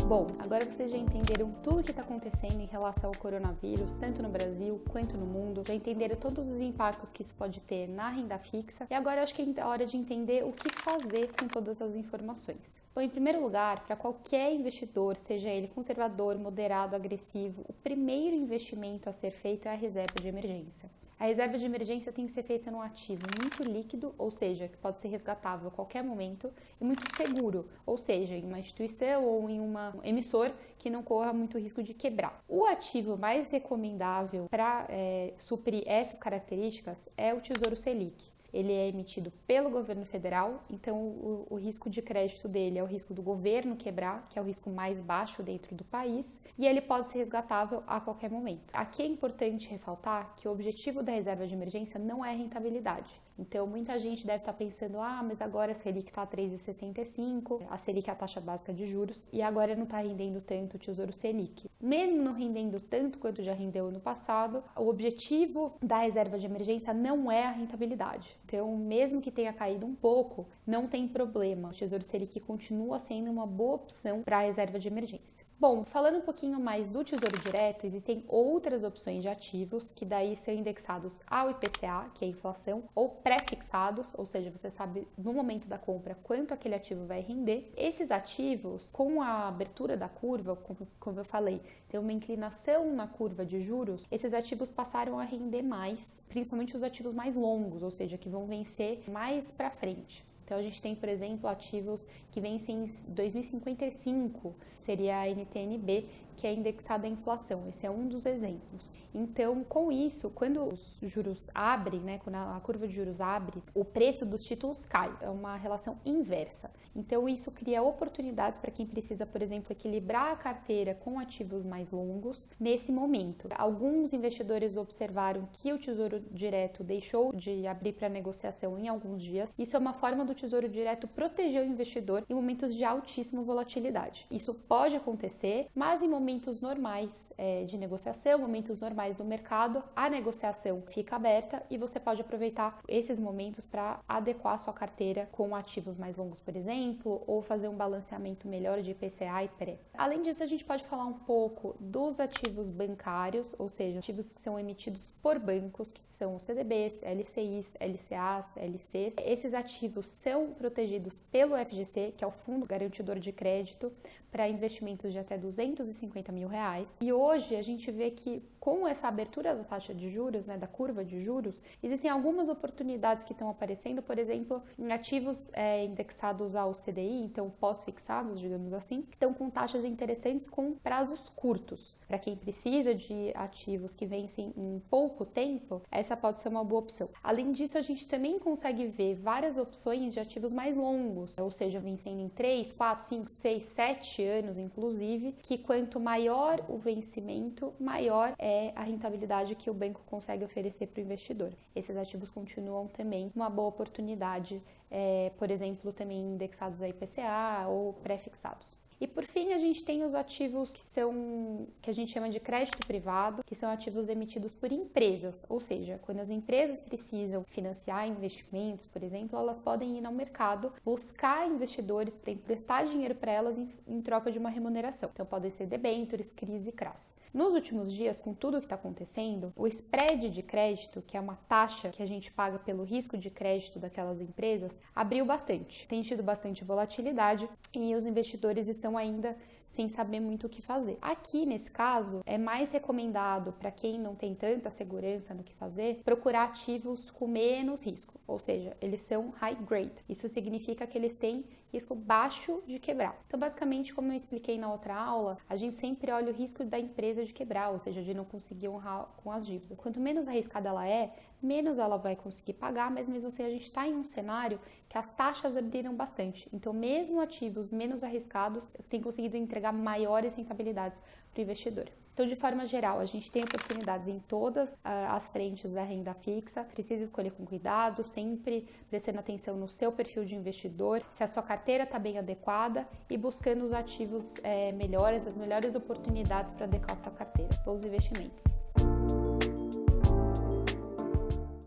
Bom, agora vocês já entenderam tudo o que está acontecendo em relação ao coronavírus, tanto no Brasil quanto no mundo, já entenderam todos os impactos que isso pode ter na renda fixa e agora eu acho que é hora de entender o que fazer com todas as informações. Bom, em primeiro lugar, para qualquer investidor, seja ele conservador, moderado, agressivo, o primeiro investimento a ser feito é a reserva de emergência. A reserva de emergência tem que ser feita num ativo muito líquido, ou seja, que pode ser resgatável a qualquer momento, e muito seguro, ou seja, em uma instituição ou em um emissor que não corra muito risco de quebrar. O ativo mais recomendável para suprir essas características é o Tesouro Selic. Ele é emitido pelo governo federal, então o risco de crédito dele é o risco do governo quebrar, que é o risco mais baixo dentro do país, e ele pode ser resgatável a qualquer momento. Aqui é importante ressaltar que o objetivo da reserva de emergência não é rentabilidade. Então, muita gente deve estar pensando, mas agora a Selic está a 3,75, a Selic é a taxa básica de juros, e agora não está rendendo tanto o Tesouro Selic. Mesmo não rendendo tanto quanto já rendeu no passado, o objetivo da reserva de emergência não é a rentabilidade. Então, mesmo que tenha caído um pouco, não tem problema. O Tesouro Selic continua sendo uma boa opção para a reserva de emergência. Bom, falando um pouquinho mais do Tesouro Direto, existem outras opções de ativos que daí são indexados ao IPCA, que é a inflação, ou pré-fixados, ou seja, você sabe no momento da compra quanto aquele ativo vai render. Esses ativos, com a abertura da curva, como eu falei, tem uma inclinação na curva de juros, esses ativos passaram a render mais, principalmente os ativos mais longos, ou seja, que vão vencer mais para frente. Então, a gente tem, por exemplo, ativos que vencem em 2055, seria a NTN-B, que é indexada à inflação. Esse é um dos exemplos. Então, com isso, quando os juros abrem, quando a curva de juros abre, o preço dos títulos cai. É uma relação inversa. Então, isso cria oportunidades para quem precisa, por exemplo, equilibrar a carteira com ativos mais longos nesse momento. Alguns investidores observaram que o Tesouro Direto deixou de abrir para negociação em alguns dias. Isso é uma forma do Tesouro Direto proteger o investidor em momentos de altíssima volatilidade. Isso pode acontecer, mas em momentos normais de negociação, momentos normais do mercado, a negociação fica aberta e você pode aproveitar esses momentos para adequar a sua carteira com ativos mais longos, por exemplo, ou fazer um balanceamento melhor de IPCA e pré. Além disso, a gente pode falar um pouco dos ativos bancários, ou seja, ativos que são emitidos por bancos, que são os CDBs, LCIs, LCAs, LCs. Esses ativos são protegidos pelo FGC, que é o Fundo Garantidor de Crédito, para investimentos de até R$250 mil. E hoje a gente vê que com essa abertura da taxa de juros, da curva de juros, existem algumas oportunidades que estão aparecendo, por exemplo, em ativos indexados ao CDI, então pós-fixados, digamos assim, que estão com taxas interessantes com prazos curtos. Para quem precisa de ativos que vencem em pouco tempo, essa pode ser uma boa opção. Além disso, a gente também consegue ver várias opções de ativos mais longos, ou seja, vencendo em 3, 4, 5, 6, 7 anos, inclusive, que quanto maior o vencimento, maior é a rentabilidade que o banco consegue oferecer para o investidor. Esses ativos continuam também uma boa oportunidade, por exemplo, também indexados a IPCA ou pré-fixados. E por fim, a gente tem os ativos que a gente chama de crédito privado, que são ativos emitidos por empresas, ou seja, quando as empresas precisam financiar investimentos, por exemplo, elas podem ir ao mercado buscar investidores para emprestar dinheiro para elas em troca de uma remuneração. Então, podem ser debêntures, CRIs e CRAs. Nos últimos dias, com tudo o que está acontecendo, o spread de crédito, que é uma taxa que a gente paga pelo risco de crédito daquelas empresas, abriu bastante. Tem tido bastante volatilidade e os investidores estão ainda sem saber muito o que fazer. Aqui, nesse caso, é mais recomendado para quem não tem tanta segurança no que fazer, procurar ativos com menos risco, ou seja, eles são high grade. Isso significa que eles têm risco baixo de quebrar. Então, basicamente, como eu expliquei na outra aula, a gente sempre olha o risco da empresa de quebrar, ou seja, de não conseguir honrar com as dívidas. Quanto menos arriscada ela é, menos ela vai conseguir pagar, mas mesmo assim a gente está em um cenário que as taxas abriram bastante. Então, mesmo ativos menos arriscados têm conseguido entregar maiores rentabilidades para o investidor. Então, de forma geral, a gente tem oportunidades em todas as frentes da renda fixa. Precisa escolher com cuidado, sempre prestando atenção no seu perfil de investidor, se a sua carteira está bem adequada e buscando os ativos melhores, as melhores oportunidades para adequar a sua carteira. Bons investimentos!